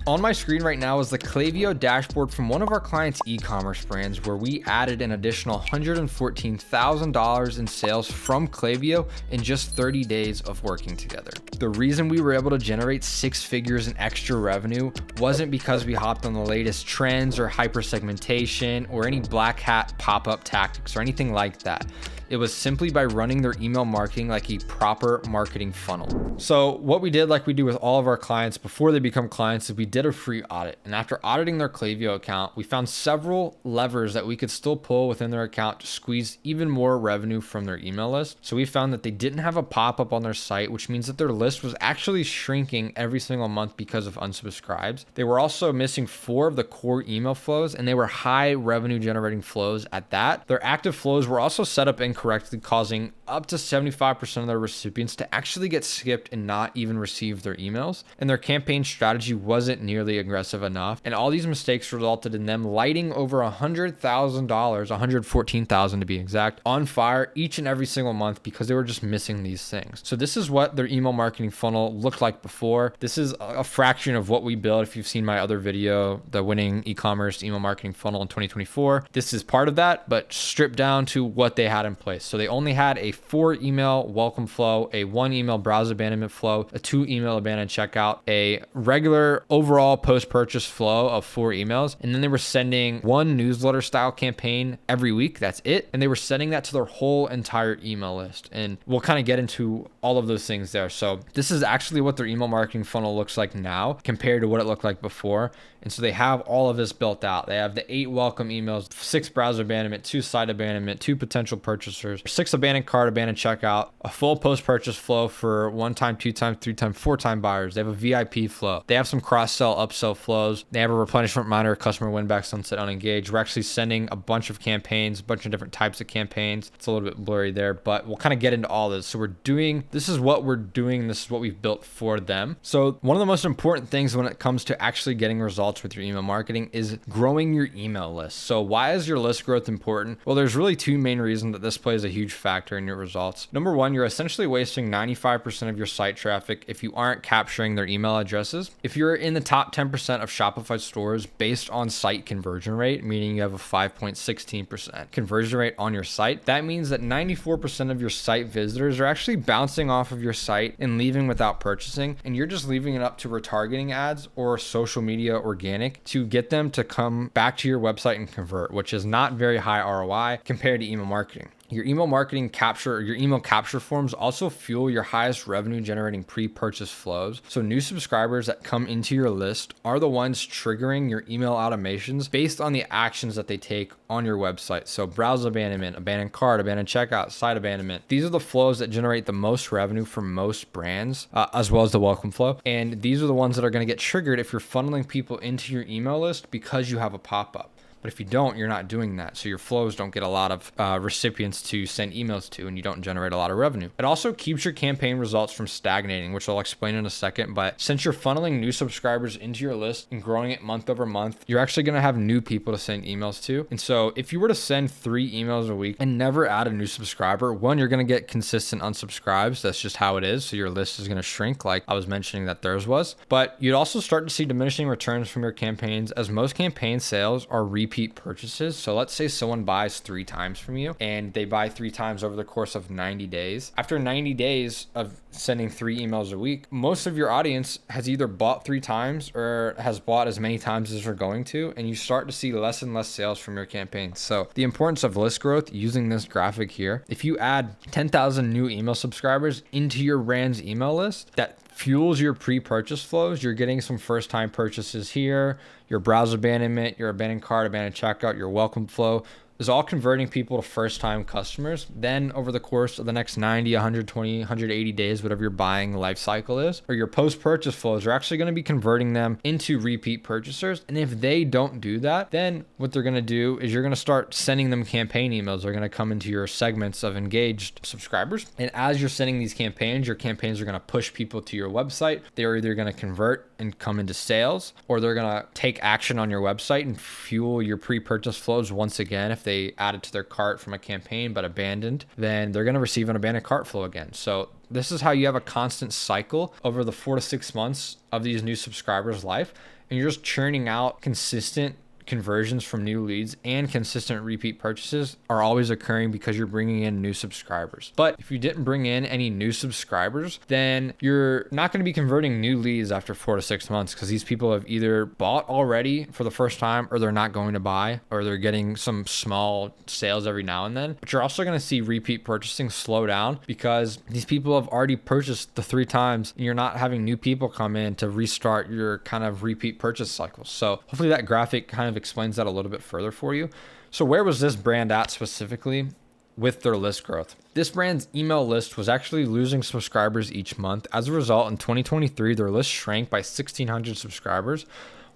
On my screen right now is the Klaviyo dashboard from one of our clients' e-commerce brands where we added an additional $114,000 in sales from Klaviyo in just 30 days of working together. The reason we were able to generate 6 figures in extra revenue wasn't because we hopped on the latest trends or hyper segmentation or any black hat pop-up tactics or anything like that. It was simply by running their email marketing like a proper marketing funnel. So what we did, like we do with all of our clients before they become clients, is we did a free audit. And after auditing their Klaviyo account, we found several levers that we could still pull within their account to squeeze even more revenue from their email list. So we found that they didn't have a pop-up on their site, which means that their list was actually shrinking every single month because of unsubscribes. They were also missing 4 of the core email flows, and they were high revenue generating flows at that. Their active flows were also set up incorrectly, causing up to 75% of their recipients to actually get skipped and not even receive their emails. And their campaign strategy wasn't nearly aggressive enough. And all these mistakes resulted in them lighting over $100,000, $114,000 to be exact, on fire each and every single month because they were just missing these things. So this is what their email marketing funnel looked like before. This is a fraction of what we built. If you've seen my other video, the winning e-commerce email marketing funnel in 2024, this is part of that, but stripped down to what they had in place. So they only had a 4 email welcome flow, a 1 email browse abandonment flow, a 2 email abandon checkout, a regular overall post-purchase flow of 4 emails. And then they were sending 1 newsletter style campaign every week. That's it. And they were sending that to their whole entire email list. And we'll kind of get into all of those things there. So this is actually what their email marketing funnel looks like now compared to what it looked like before. And so they have all of this built out. They have the 8 welcome emails, 6 browser abandonment, 2 site abandonment, 2 potential purchasers, 6 abandoned cart, abandoned checkout, a full post-purchase flow for 1 time, 2 time, 3 time, 4 time buyers. They have a VIP flow. They have some cross-sell, upsell flows. They have a replenishment reminder, customer win back, sunset, unengaged. We're actually sending a bunch of campaigns, a bunch of different types of campaigns. It's a little bit blurry there, but we'll kind of get into all this. So this is what we're doing. This is what we've built for them. So one of the most important things when it comes to actually getting results with your email marketing is growing your email list. So why is your list growth important? Well, there's really 2 main reasons that this plays a huge factor in your results. Number 1, you're essentially wasting 95% of your site traffic if you aren't capturing their email addresses. If you're in the top 10% of Shopify stores based on site conversion rate, meaning you have a 5.16% conversion rate on your site, that means that 94% of your site visitors are actually bouncing off of your site and leaving without purchasing, and you're just leaving it up to retargeting ads or social media organic to get them to come back to your website and convert, which is not very high ROI compared to email marketing. Your email marketing capture, or your email capture forms also fuel your highest revenue generating pre-purchase flows. So new subscribers that come into your list are the ones triggering your email automations based on the actions that they take on your website. So browse abandonment, abandoned cart, abandoned checkout, site abandonment. These are the flows that generate the most revenue for most brands, as well as the welcome flow. And these are the ones that are going to get triggered if you're funneling people into your email list because you have a pop-up. But if you don't, you're not doing that. So your flows don't get a lot of recipients to send emails to, and you don't generate a lot of revenue. It also keeps your campaign results from stagnating, which I'll explain in a second. But since you're funneling new subscribers into your list and growing it month over month, you're actually going to have new people to send emails to. And so if you were to send 3 emails a week and never add a new subscriber, 1, you're going to get consistent unsubscribes. That's just how it is. So your list is going to shrink, like I was mentioning that theirs was. But you'd also start to see diminishing returns from your campaigns, as most campaign sales are repeat purchases. So let's say someone buys 3 times from you and they buy 3 times over the course of 90 days. After 90 days of sending 3 emails a week, most of your audience has either bought 3 times or has bought as many times as they're going to, and you start to see less and less sales from your campaigns. So the importance of list growth using this graphic here, if you add 10,000 new email subscribers into your brand's email list, that fuels your pre-purchase flows. You're getting some first-time purchases here, your browse abandonment, your abandoned cart, abandoned checkout, your welcome flow is all converting people to first-time customers. Then over the course of the next 90, 120, 180 days, whatever your buying life cycle is, or your post-purchase flows are actually going to be converting them into repeat purchasers. And if they don't do that, then what they're going to do is you're going to start sending them campaign emails. They're going to come into your segments of engaged subscribers. And as you're sending these campaigns, your campaigns are going to push people to your website. They're either going to convert and come into sales, or they're going to take action on your website and fuel your pre-purchase flows once again. If they added to their cart from a campaign but abandoned, then they're going to receive an abandoned cart flow again. So this is how you have a constant cycle over the 4 to 6 months of these new subscribers' life. and you're just churning out consistent conversions from new leads and consistent repeat purchases are always occurring because you're bringing in new subscribers. But if you didn't bring in any new subscribers, then you're not going to be converting new leads after 4 to 6 months, because these people have either bought already for the first time, or they're not going to buy, or they're getting some small sales every now and then. But you're also going to see repeat purchasing slow down because these people have already purchased the 3 times, and you're not having new people come in to restart your kind of repeat purchase cycles. So hopefully that graphic kind of explains that a little bit further for you. So where was this brand at specifically with their list growth? This brand's email list was actually losing subscribers each month. As a result, in 2023, their list shrank by 1,600 subscribers.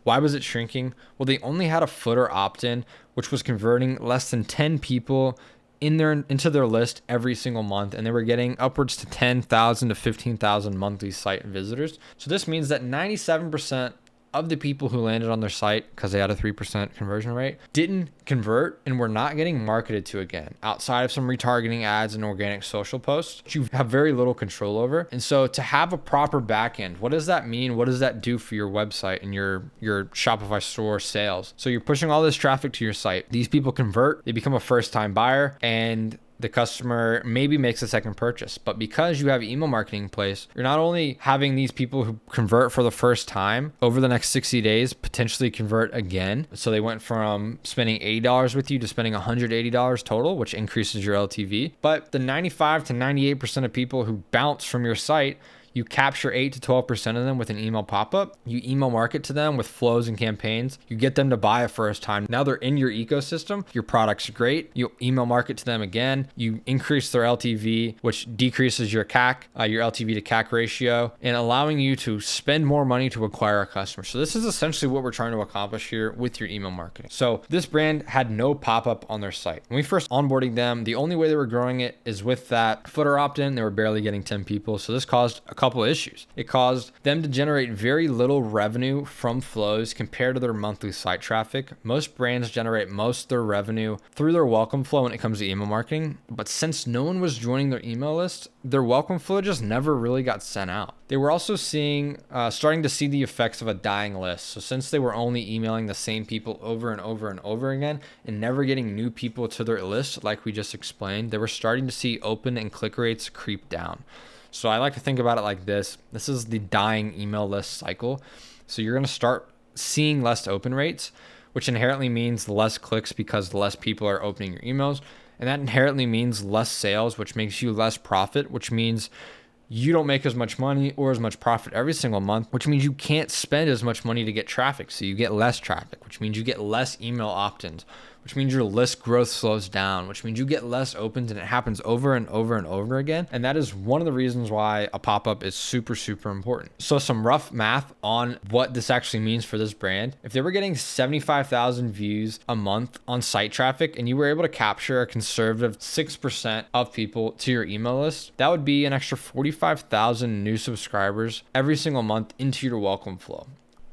Why was it shrinking? Well, they only had a footer opt-in, which was converting less than 10 people into their list every single month, and they were getting upwards to 10,000 to 15,000 monthly site visitors. So this means that 97% of the people who landed on their site, because they had a 3% conversion rate, didn't convert and were not getting marketed to again, outside of some retargeting ads and organic social posts, which you have very little control over. And so to have a proper backend, what does that mean? What does that do for your website and your Shopify store sales? So you're pushing all this traffic to your site. These people convert, they become a first-time buyer, and the customer maybe makes a second purchase. But because you have email marketing in place, you're not only having these people who convert for the first time over the next 60 days potentially convert again. So they went from spending $80 with you to spending $180 total, which increases your LTV. But the 95 to 98% of people who bounce from your site, you capture 8 to 12% of them with an email pop-up. You email market to them with flows and campaigns. You get them to buy a first time. Now they're in your ecosystem. Your product's great. You email market to them again. You increase their LTV, which decreases your CAC, your LTV to CAC ratio, and allowing you to spend more money to acquire a customer. So this is essentially what we're trying to accomplish here with your email marketing. So this brand had no pop-up on their site. When we first onboarded them, the only way they were growing it is with that footer opt-in. They were barely getting 10 people. So this caused a couple issues. It caused them to generate very little revenue from flows compared to their monthly site traffic. Most brands generate most of their revenue through their welcome flow when it comes to email marketing. But since no one was joining their email list, their welcome flow just never really got sent out. They were also starting to see the effects of a dying list. So since they were only emailing the same people over and over and over again and never getting new people to their list, like we just explained, they were starting to see open and click rates creep down. So I like to think about it like this. This is the dying email list cycle. So you're going to start seeing less open rates, which inherently means less clicks because less people are opening your emails. And that inherently means less sales, which makes you less profit, which means you don't make as much money or as much profit every single month, which means you can't spend as much money to get traffic. So you get less traffic, which means you get less email opt-ins, which means your list growth slows down, which means you get less opens, and it happens over and over and over again. And that is one of the reasons why a pop-up is super, super important. So some rough math on what this actually means for this brand. If they were getting 75,000 views a month on site traffic and you were able to capture a conservative 6% of people to your email list, that would be an extra 45,000 new subscribers every single month into your welcome flow.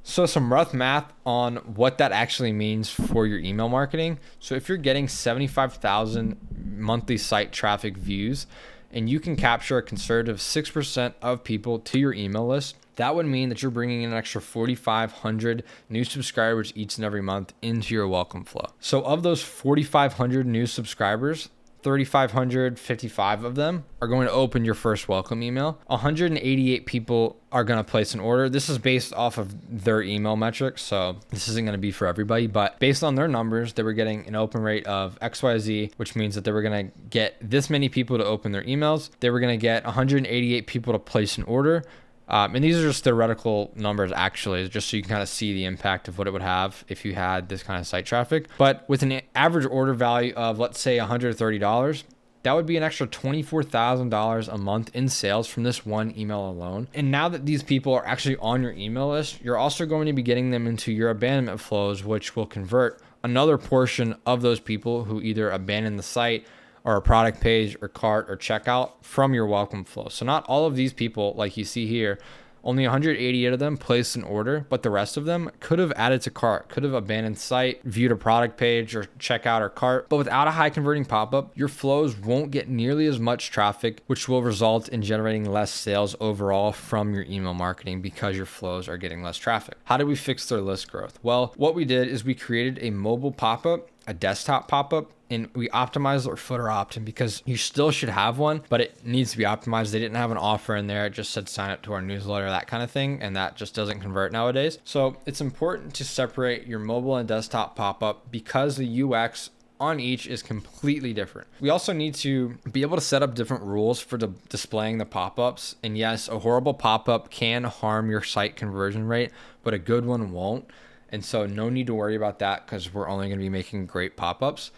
So some rough math on what that actually means for your email marketing. So if you're getting 75,000 monthly site traffic views and you can capture a conservative 6% of people to your email list, that would mean that you're bringing in an extra 4,500 new subscribers each and every month into your welcome flow. So of those 4,500 new subscribers, 3,555 of them are going to open your first welcome email. 188 people are going to place an order. This is based off of their email metrics, so this isn't going to be for everybody, but based on their numbers, they were getting an open rate of XYZ, which means that they were going to get this many people to open their emails. They were going to get 188 people to place an order. And these are just theoretical numbers, actually, just so you can kind of see the impact of what it would have if you had this kind of site traffic. But with an average order value of, let's say, $130, that would be an extra $24,000 a month in sales from this one email alone. And now that these people are actually on your email list, you're also going to be getting them into your abandonment flows, which will convert another portion of those people who either abandon the site or a product page or cart or checkout from your welcome flow. So not all of these people, like you see here, Only 188 of them placed an order, but the rest of them could have added to cart, could have abandoned site, viewed a product page, or checkout or cart. But without a high converting pop-up, your flows won't get nearly as much traffic, which will result in generating less sales overall from your email marketing because your flows are getting less traffic. How did we fix their list growth? Well, what we did is we created a mobile pop-up, a desktop pop-up, and we optimized our footer opt-in because you still should have one, but it needs to be optimized. They didn't have an offer in there. It just said sign up to our newsletter, that kind of thing. And that just doesn't convert nowadays. So it's important to separate your mobile and desktop pop-up because the UX on each is completely different. We also need to be able to set up different rules for displaying the pop-ups. And yes, a horrible pop-up can harm your site conversion rate, but a good one won't. And so no need to worry about that because we're only going to be making great pop-ups.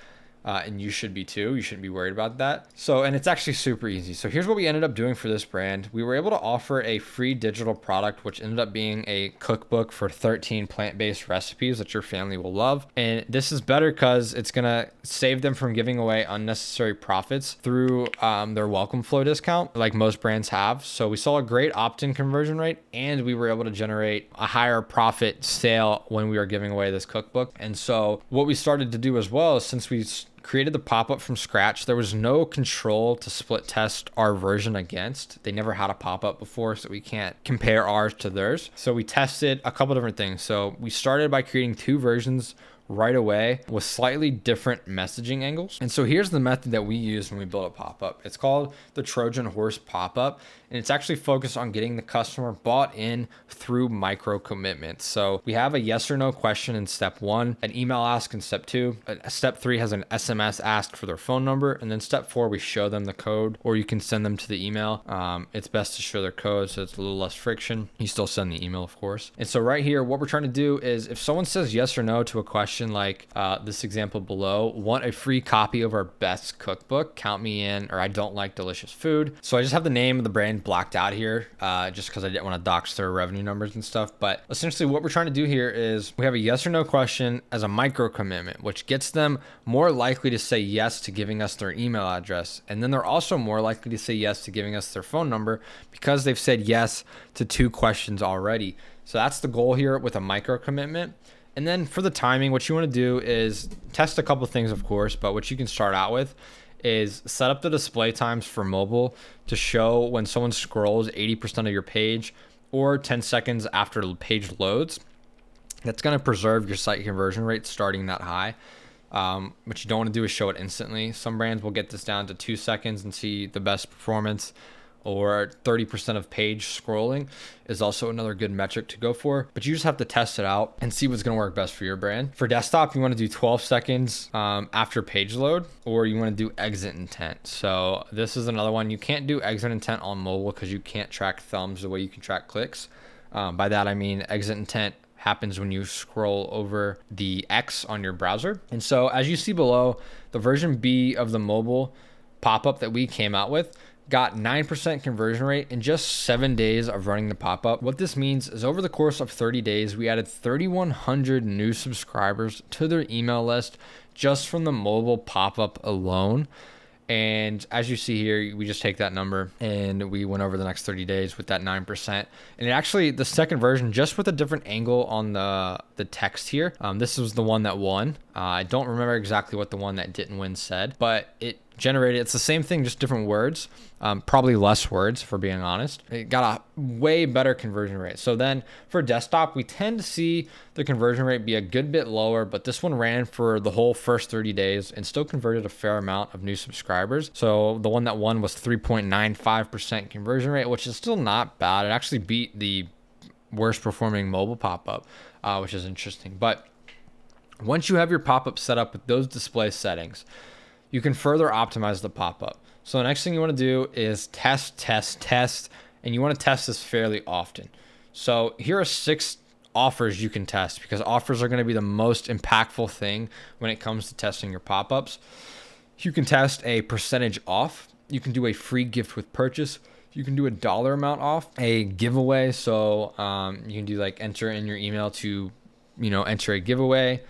And you should be too. You shouldn't be worried about that. So, and it's actually super easy. So here's what we ended up doing for this brand. We were able to offer a free digital product, which ended up being a cookbook for 13 plant-based recipes that your family will love. And this is better because it's going to save them from giving away unnecessary profits through their welcome flow discount, like most brands have. So we saw a great opt-in conversion rate, and we were able to generate a higher profit sale when we were giving away this cookbook. And so what we started to do as well is, since we created the pop-up from scratch, there was no control to split test our version against. They never had a pop-up before, so we can't compare ours to theirs. So we tested a couple different things. So we started by creating 2 versions right away with slightly different messaging angles. And so here's the method that we use when we build a pop-up. It's called the Trojan horse pop-up, and it's actually focused on getting the customer bought in through micro commitments. So we have a yes or no question in step 1, an email ask in step 2, step 3 has an SMS ask for their phone number, and then step 4, we show them the code, or you can send them to the email. It's best to show their code so it's a little less friction. You still send the email, of course. And so right here, what we're trying to do is, if someone says yes or no to a question like this example below, want a free copy of our best cookbook, count me in, or I don't like delicious food. So I just have the name of the brand blacked out here just because I didn't want to dox their revenue numbers and stuff. But essentially what we're trying to do here is we have a yes or no question as a micro commitment, which gets them more likely to say yes to giving us their email address. And then they're also more likely to say yes to giving us their phone number because they've said yes to 2 questions already. So that's the goal here with a micro commitment. And then for the timing, what you want to do is test a couple things, of course, but what you can start out with is set up the display times for mobile to show when someone scrolls 80% of your page or 10 seconds after the page loads. That's going to preserve your site conversion rate starting that high. What you don't want to do is show it instantly. Some brands will get this down to 2 seconds and see the best performance, or 30% of page scrolling is also another good metric to go for. But you just have to test it out and see what's going to work best for your brand. For desktop, you want to do 12 seconds after page load, or you want to do exit intent. So this is another one. You can't do exit intent on mobile because you can't track thumbs the way you can track clicks. By that, I mean exit intent happens when you scroll over the X on your browser. And so as you see below, the version B of the mobile pop-up that we came out with got 9% conversion rate in just 7 days of running the pop-up. What this means is over the course of 30 days, we added 3,100 new subscribers to their email list just from the mobile pop-up alone. And as you see here, we just take that number and we went over the next 30 days with that 9%. And it actually, the second version, just with a different angle on the text here, this was the one that won. I don't remember exactly what the one that didn't win said, but it generated, it's the same thing, just different words, probably less words for being honest. It got a way better conversion rate. So then for desktop, we tend to see the conversion rate be a good bit lower, but this one ran for the whole first 30 days and still converted a fair amount of new subscribers. So the one that won was 3.95% conversion rate, which is still not bad. It actually beat the worst performing mobile pop-up, which is interesting. But once you have your pop-up set up with those display settings, you can further optimize the pop-up. So the next thing you want to do is test, and you want to test this fairly often. So here are 6 offers you can test, because offers are going to be the most impactful thing when it comes to testing your pop-ups. You can test a percentage off. You can do a free gift with purchase. You can do a dollar amount off, a giveaway. So you can do like enter in your email to, enter a giveaway,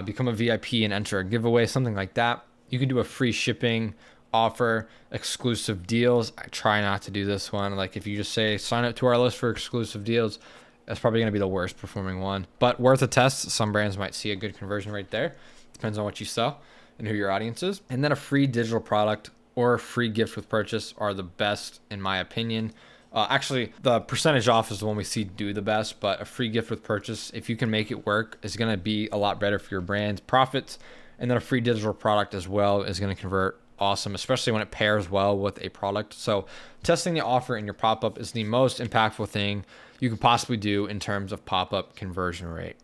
become a VIP and enter a giveaway, something like that. You can do a free shipping offer exclusive deals. I try not to do this one. Like if you just say sign up to our list for exclusive deals, that's probably going to be the worst performing one, but worth a test. Some brands might see a good conversion rate there. Depends on what you sell and who your audience is. And then a free digital product or a free gift with purchase are the best in my opinion. Actually, the percentage off is the one we see do the best, but a free gift with purchase, if you can make it work, is going to be a lot better for your brand's profits. And then a free digital product as well is going to convert awesome, especially when it pairs well with a product. So testing the offer in your pop-up is the most impactful thing you could possibly do in terms of pop-up conversion rate.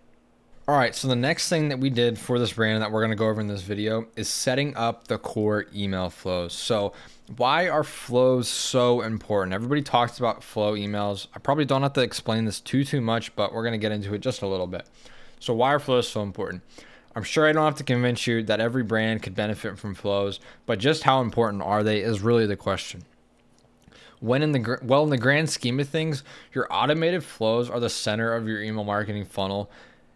All right, so the next thing that we did for this brand that we're going to go over in this video is setting up the core email flows. So why are flows so important? Everybody talks about flow emails. I probably don't have to explain this too much, but we're going to get into it just a little bit. So why are flows so important? I'm sure I don't have to convince you that every brand could benefit from flows, but just how important are they is really the question. In the grand scheme of things, your automated flows are the center of your email marketing funnel,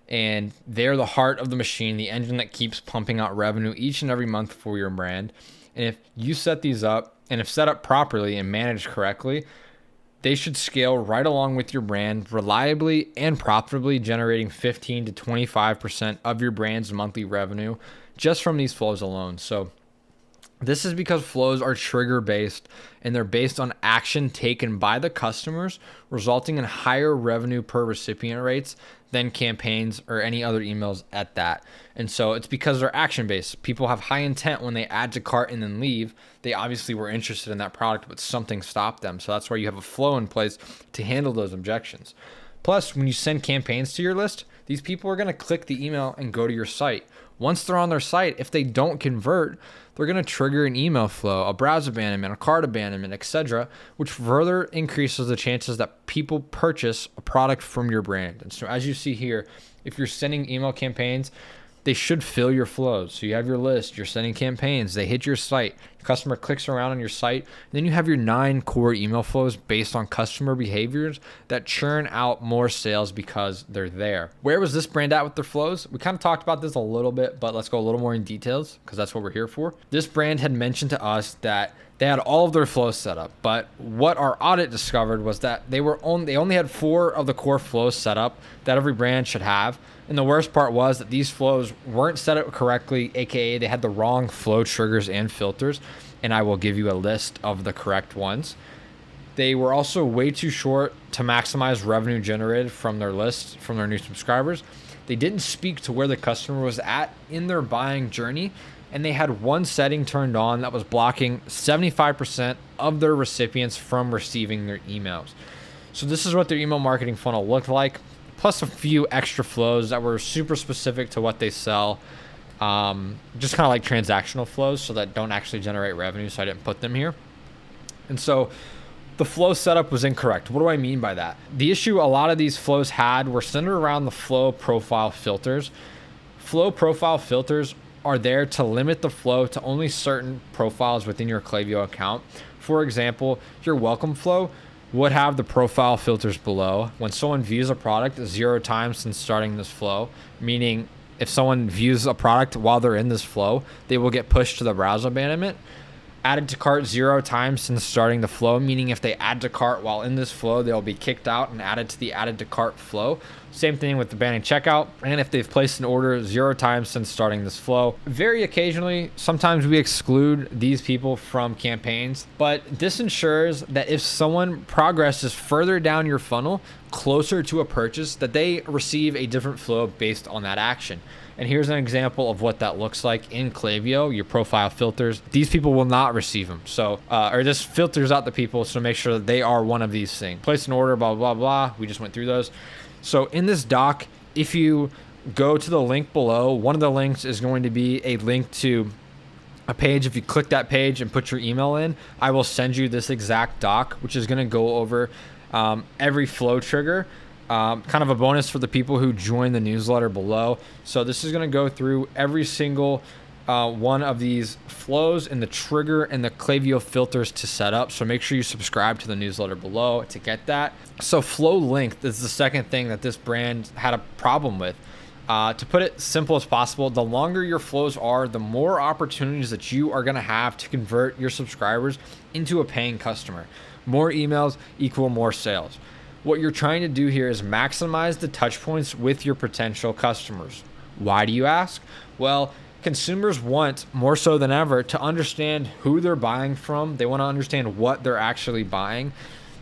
and they're the heart of the machine, the engine that keeps pumping out revenue each and every month for your brand. And if you set these up, and if set up properly and managed correctly, they should scale right along with your brand, reliably and profitably, generating 15 to 25% of your brand's monthly revenue just from these flows alone. So this is because flows are trigger based and they're based on action taken by the customers, resulting in higher revenue per recipient rates than campaigns or any other emails at that. And so it's because they're action based. People have high intent when they add to cart and then leave. They obviously were interested in that product, but something stopped them. So that's why you have a flow in place to handle those objections. Plus, when you send campaigns to your list, these people are going to click the email and go to your site. Once they're on their site, if they don't convert, they're going to trigger an email flow, a browse abandonment, a cart abandonment, etc., which further increases the chances that people purchase a product from your brand. And so as you see here, if you're sending email campaigns, they should fill your flows. So you have your list, you're sending campaigns, they hit your site, the customer clicks around on your site, and then you have your 9 core email flows based on customer behaviors that churn out more sales because they're there. Where was this brand at with their flows? We kind of talked about this a little bit, but let's go a little more in details because that's what we're here for. This brand had mentioned to us that they had all of their flows set up, but what our audit discovered was that they only had 4 of the core flows set up that every brand should have. And the worst part was that these flows weren't set up correctly, aka they had the wrong flow triggers and filters, and I will give you a list of the correct ones. They were also way too short to maximize revenue generated from their list, from their new subscribers. They didn't speak to where the customer was at in their buying journey, and they had one setting turned on that was blocking 75% of their recipients from receiving their emails. So this is what their email marketing funnel looked like, plus a few extra flows that were super specific to what they sell. Just kind of like transactional flows, so that don't actually generate revenue, so I didn't put them here. And so the flow setup was incorrect. What do I mean by that? The issue a lot of these flows had were centered around the flow profile filters. Flow profile filters are there to limit the flow to only certain profiles within your Klaviyo account. For example, your welcome flow would have the profile filters below. When someone views a product 0 times since starting this flow, meaning if someone views a product while they're in this flow, they will get pushed to the browse abandonment. Added to cart 0 times since starting the flow, meaning if they add to cart while in this flow, they'll be kicked out and added to the added to cart flow. Same thing with the banning checkout. And if they've placed an order 0 times since starting this flow. Very occasionally, sometimes we exclude these people from campaigns, but this ensures that if someone progresses further down your funnel, closer to a purchase, that they receive a different flow based on that action. And here's an example of what that looks like in Klaviyo, your profile filters. These people will not receive them. So, or this filters out the people, so make sure that they are one of these things. Place an order, blah, blah, blah. We just went through those. So in this doc, if you go to the link below, one of the links is going to be a link to a page. If you click that page and put your email in, I will send you this exact doc, which is going to go over every flow trigger. Kind of a bonus for the people who join the newsletter below. So this is going to go through every single one of these flows and the trigger and the Klaviyo filters to set up. So make sure you subscribe to the newsletter below to get that. So flow length is the second thing that this brand had a problem with. To put it simple as possible, the longer your flows are, the more opportunities that you are going to have to convert your subscribers into a paying customer. More emails equal more sales. What you're trying to do here is maximize the touch points with your potential customers. Why do you ask? Well, consumers want more so than ever to understand who they're buying from. They want to understand what they're actually buying.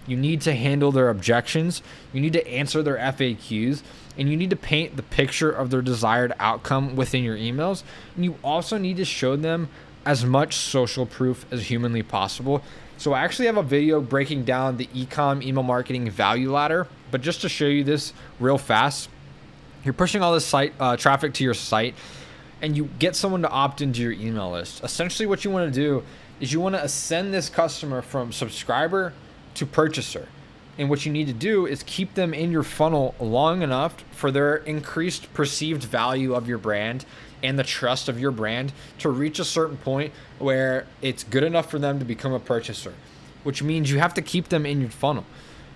You need to handle their objections. You need to answer their FAQs, and you need to paint the picture of their desired outcome within your emails. And you also need to show them as much social proof as humanly possible. So I actually have a video breaking down the Ecom email marketing value ladder, but just to show you this real fast, you're pushing all this site traffic to your site, and you get someone to opt into your email list. Essentially what you want to do is you want to ascend this customer from subscriber to purchaser. And what you need to do is keep them in your funnel long enough for their increased perceived value of your brand and the trust of your brand to reach a certain point where it's good enough for them to become a purchaser, which means you have to keep them in your funnel.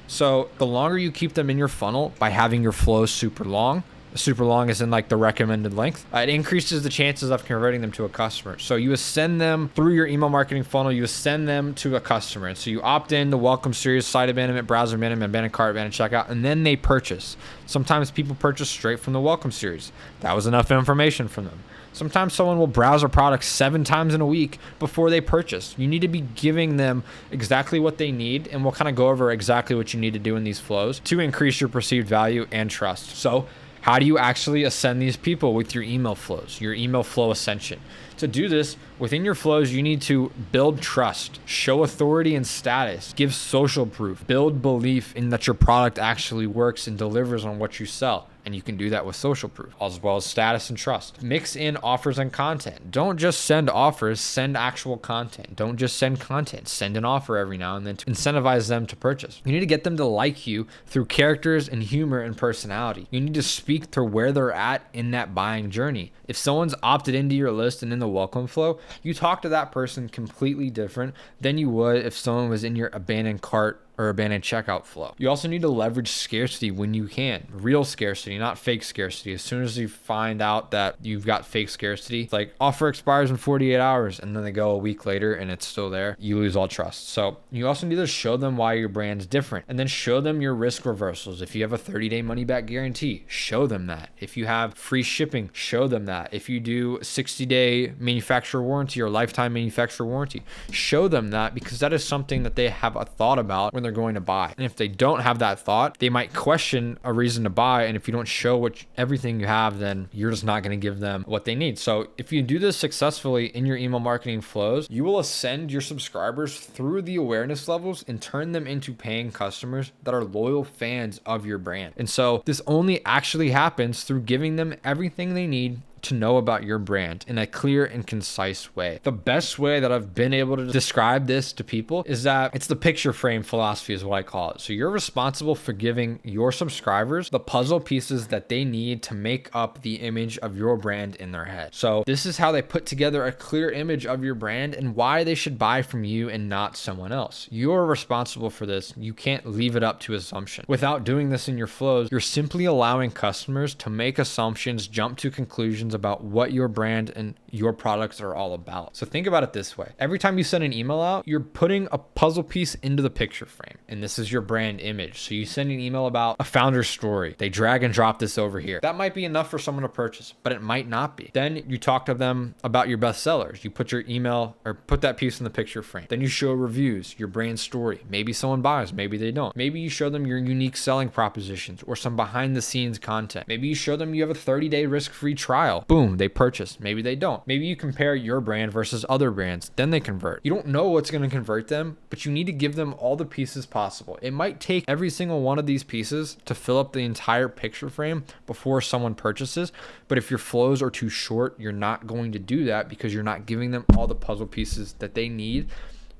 So the longer you keep them in your funnel by having your flows super long is in like the recommended length, it increases the chances of converting them to a customer. So you ascend them through your email marketing funnel, you ascend them to a customer. And so you opt in the welcome series, site abandonment, browser abandonment, abandoned cart, abandoned checkout, and then they purchase. Sometimes people purchase straight from the welcome series. That was enough information from them. Sometimes someone will browse a product 7 times in a week before they purchase. You need to be giving them exactly what they need, and we'll kind of go over exactly what you need to do in these flows to increase your perceived value and trust. So how do you actually ascend these people with your email flows, your email flow ascension? To do this, within your flows, you need to build trust, show authority and status, give social proof, build belief in that your product actually works and delivers on what you sell. And you can do that with social proof, as well as status and trust. Mix in offers and content. Don't just send offers, send actual content. Don't just send content, send an offer every now and then to incentivize them to purchase. You need to get them to like you through characters and humor and personality. You need to speak to where they're at in that buying journey. If someone's opted into your list and in the welcome flow, you talk to that person completely different than you would if someone was in your abandoned cart or abandoned checkout flow. You also need to leverage scarcity when you can. Real scarcity, not fake scarcity. As soon as you find out that you've got fake scarcity, it's like offer expires in 48 hours and then they go a week later and it's still there, you lose all trust. So you also need to show them why your brand's different, and then show them your risk reversals. If you have a 30-day money back guarantee, show them that. If you have free shipping, show them that. If you do 60-day manufacturer warranty or lifetime manufacturer warranty, show them that, because that is something that they have a thought about when they're going to buy. And if they don't have that thought, they might question a reason to buy. And if you don't show everything you have, then you're just not going to give them what they need. So if you do this successfully in your email marketing flows, you will ascend your subscribers through the awareness levels and turn them into paying customers that are loyal fans of your brand. And so this only actually happens through giving them everything they need to know about your brand in a clear and concise way. The best way that I've been able to describe this to people is that it's the picture frame philosophy is what I call it. So you're responsible for giving your subscribers the puzzle pieces that they need to make up the image of your brand in their head. So this is how they put together a clear image of your brand and why they should buy from you and not someone else. You're responsible for this. You can't leave it up to assumption. Without doing this in your flows, you're simply allowing customers to make assumptions, jump to conclusions about what your brand and your products are all about. So think about it this way. Every time you send an email out, you're putting a puzzle piece into the picture frame, and this is your brand image. So you send an email about a founder's story. They drag and drop this over here. That might be enough for someone to purchase, but it might not be. Then you talk to them about your best sellers. You put your email or put that piece in the picture frame. Then you show reviews, your brand story. Maybe someone buys, maybe they don't. Maybe you show them your unique selling propositions or some behind the scenes content. Maybe you show them you have a 30-day risk-free trial. Boom, they purchase. Maybe they don't. Maybe you compare your brand versus other brands, then they convert. You don't know what's going to convert them, but you need to give them all the pieces possible. It might take every single one of these pieces to fill up the entire picture frame before someone purchases, but if your flows are too short, you're not going to do that because you're not giving them all the puzzle pieces that they need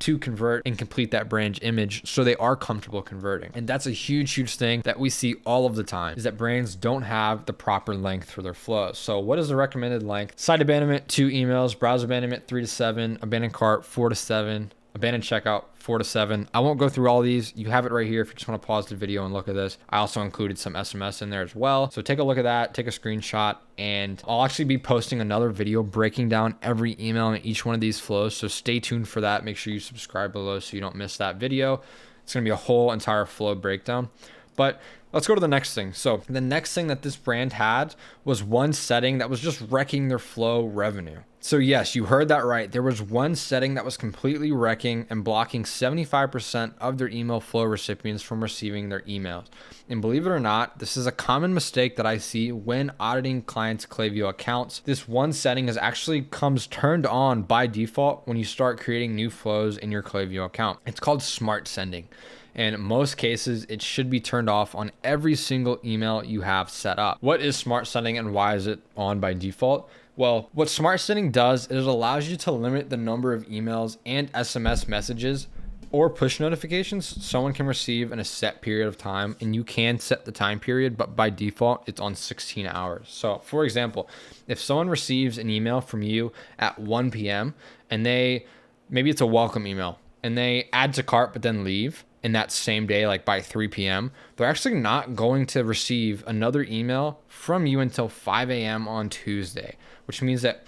to convert and complete that brand image so they are comfortable converting. And that's a huge thing that we see all of the time, is that brands don't have the proper length for their flows. So what is the recommended length? Site abandonment, 2 emails, browser abandonment, 3 to 7, abandoned cart, 4 to 7, abandoned checkout 4 to 7. I won't go through all these. You have it right here if you just want to pause the video and look at this. I also included some SMS in there as well. So take a look at that, take a screenshot, and I'll actually be posting another video breaking down every email in each one of these flows. So stay tuned for that. Make sure you subscribe below so you don't miss that video. It's going to be a whole entire flow breakdown. But let's go to the next thing. So the next thing that this brand had was one setting that was just wrecking their flow revenue. So yes, you heard that right. There was one setting that was completely wrecking and blocking 75% of their email flow recipients from receiving their emails. And believe it or not, this is a common mistake that I see when auditing clients' Klaviyo accounts. This one setting is actually comes turned on by default when you start creating new flows in your Klaviyo account. It's called smart sending. And in most cases, it should be turned off on every single email you have set up. What is smart sending and why is it on by default? Well, what smart sending does is it allows you to limit the number of emails and SMS messages or push notifications someone can receive in a set period of time. And you can set the time period, but by default, it's on 16 hours. So for example, if someone receives an email from you at 1 p.m. and maybe it's a welcome email and they add to cart but then leave, in that same day, like by 3 p.m., they're actually not going to receive another email from you until 5 a.m. on Tuesday, which means that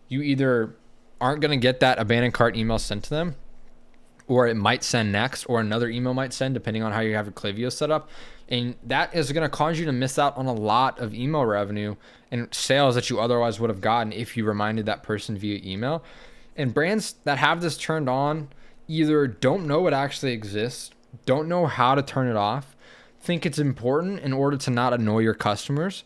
you either aren't going to get that abandoned cart email sent to them, or it might send next, or another email might send, depending on how you have your Klaviyo set up. And that is going to cause you to miss out on a lot of email revenue and sales that you otherwise would have gotten if you reminded that person via email. And brands that have this turned on either don't know it actually exists, don't know how to turn it off, think it's important in order to not annoy your customers,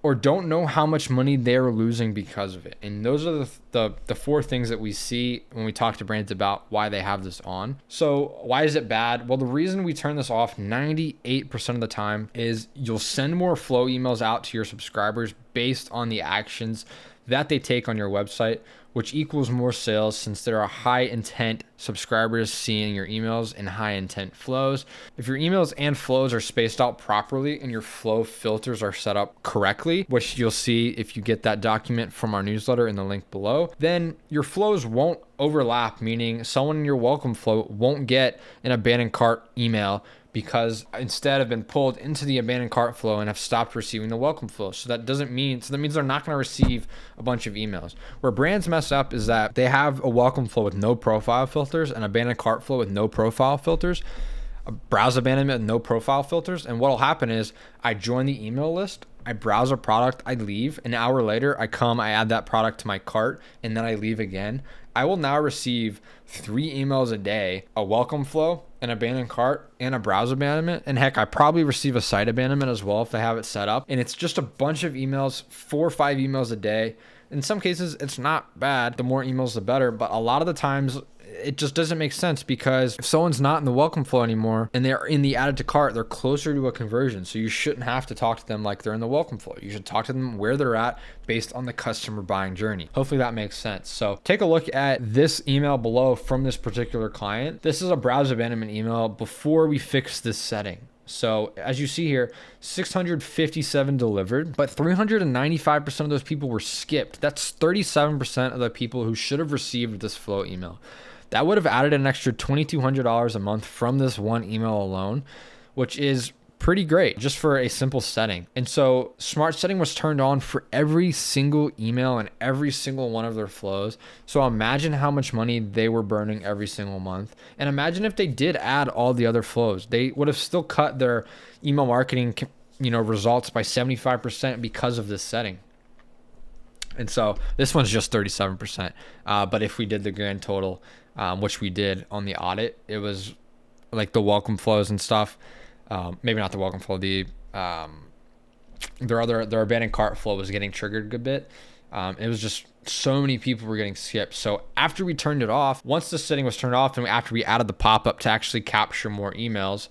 or don't know how much money they're losing because of it. And those are the four things that we see when we talk to brands about why they have this on. So why is it bad? Well, the reason we turn this off 98% of the time is you'll send more flow emails out to your subscribers based on the actions that they take on your website, which equals more sales since there are high intent subscribers seeing your emails in high intent flows. If your emails and flows are spaced out properly and your flow filters are set up correctly, which you'll see if you get that document from our newsletter in the link below, then your flows won't overlap, meaning someone in your welcome flow won't get an abandoned cart email because instead have been pulled into the abandoned cart flow and have stopped receiving the welcome flow. So that means they're not going to receive a bunch of emails. Where brands mess up is that they have a welcome flow with no profile filters, an abandoned cart flow with no profile filters, a browse abandonment with no profile filters. And what will happen is I join the email list, I browse a product, I leave. An hour later, I add that product to my cart, and then I leave again. I will now receive 3 emails a day, a welcome flow, an abandoned cart, and a browse abandonment. And heck, I probably receive a site abandonment as well if they have it set up. And it's just a bunch of emails, 4 or 5 emails a day. In some cases, it's not bad. The more emails, the better. But a lot of the times, it just doesn't make sense because if someone's not in the welcome flow anymore and they're in the added to cart, they're closer to a conversion. So you shouldn't have to talk to them like they're in the welcome flow. You should talk to them where they're at based on the customer buying journey. Hopefully that makes sense. So take a look at this email below from this particular client. This is a browse abandonment email before we fix this setting. So as you see here, 657 delivered, but 395% of those people were skipped. That's 37% of the people who should have received this flow email. That would have added an extra $2,200 a month from this one email alone, which is pretty great just for a simple setting. And so smart setting was turned on for every single email and every single one of their flows. So imagine how much money they were burning every single month. And imagine if they did add all the other flows, they would have still cut their email marketing, results by 75% because of this setting. And so this one's just 37%. But if we did the grand total, which we did on the audit, it was like the welcome flows and stuff. Maybe not the welcome flow. Their abandoned cart flow was getting triggered a good bit. It was just so many people were getting skipped. So after we turned it off, once the setting was turned off and after we added the pop-up to actually capture more emails,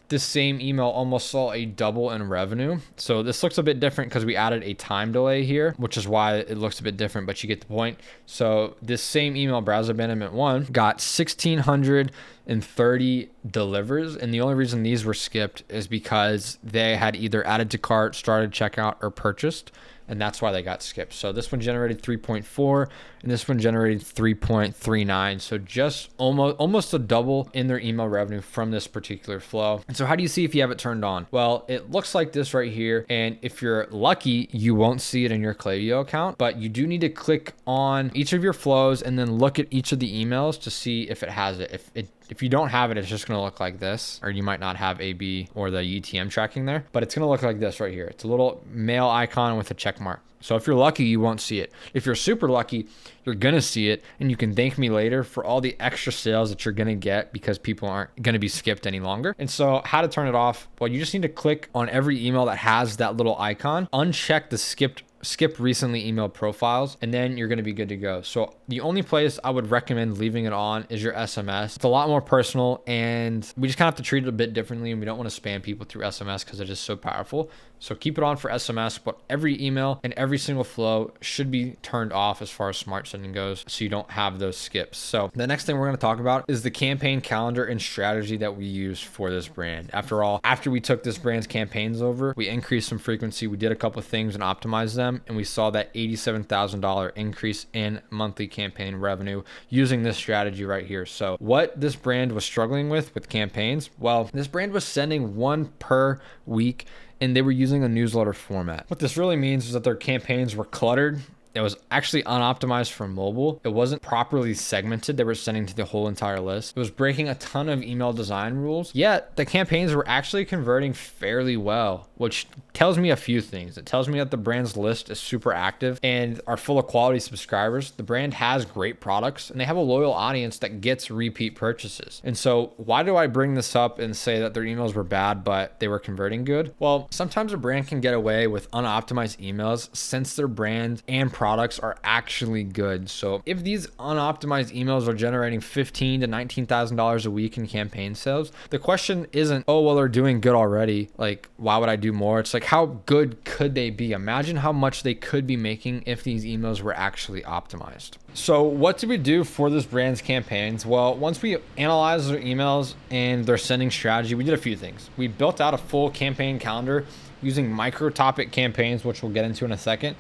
this same email almost saw a double in revenue. So this looks a bit different because we added a time delay here, which is why it looks a bit different, but you get the point. So this same email, browse abandonment 1, got 1,600 and 30 delivers. And the only reason these were skipped is because they had either added to cart, started checkout, or purchased. And that's why they got skipped. So this one generated 3.4 and this one generated 3.39. So just almost a double in their email revenue from this particular flow. And so how do you see if you have it turned on? Well, it looks like this right here. And if you're lucky, you won't see it in your Klaviyo account, but you do need to click on each of your flows and then look at each of the emails to see if it has it. If you don't have it, it's just going to look like this, or you might not have AB or the UTM tracking there, but it's going to look like this right here. It's a little mail icon with a check mark. So if you're lucky, you won't see it. If you're super lucky, you're going to see it, and you can thank me later for all the extra sales that you're going to get because people aren't going to be skipped any longer. And so how to turn it off? Well, you just need to click on every email that has that little icon, uncheck the skip recently emailed profiles, and then you're going to be good to go. So the only place I would recommend leaving it on is your SMS. It's a lot more personal, and we just kind of have to treat it a bit differently, and we don't want to spam people through SMS because it is so powerful. So keep it on for SMS, but every email and every single flow should be turned off as far as smart sending goes, so you don't have those skips. So the next thing we're going to talk about is the campaign calendar and strategy that we use for this brand. After all, after we took this brand's campaigns over, we increased some frequency, we did a couple of things and optimized them, and we saw that $87,000 increase in monthly campaign revenue using this strategy right here. So what this brand was struggling with campaigns, well, this brand was sending one per week, and they were using a newsletter format. What this really means is that their campaigns were cluttered. It was actually unoptimized for mobile. It wasn't properly segmented. They were sending to the whole entire list. It was breaking a ton of email design rules, yet the campaigns were actually converting fairly well, which tells me a few things. It tells me that the brand's list is super active and are full of quality subscribers. The brand has great products and they have a loyal audience that gets repeat purchases. And so why do I bring this up and say that their emails were bad, but they were converting good? Well, sometimes a brand can get away with unoptimized emails since their brand and products are actually good. So if these unoptimized emails are generating $15,000 to $19,000 a week in campaign sales, the question isn't, oh, well, they're doing good already. Like, why would I do more? It's like, how good could they be? Imagine how much they could be making if these emails were actually optimized. So what did we do for this brand's campaigns? Well, once we analyzed their emails and their sending strategy, we did a few things. We built out a full campaign calendar using micro topic campaigns, which we'll get into in a second,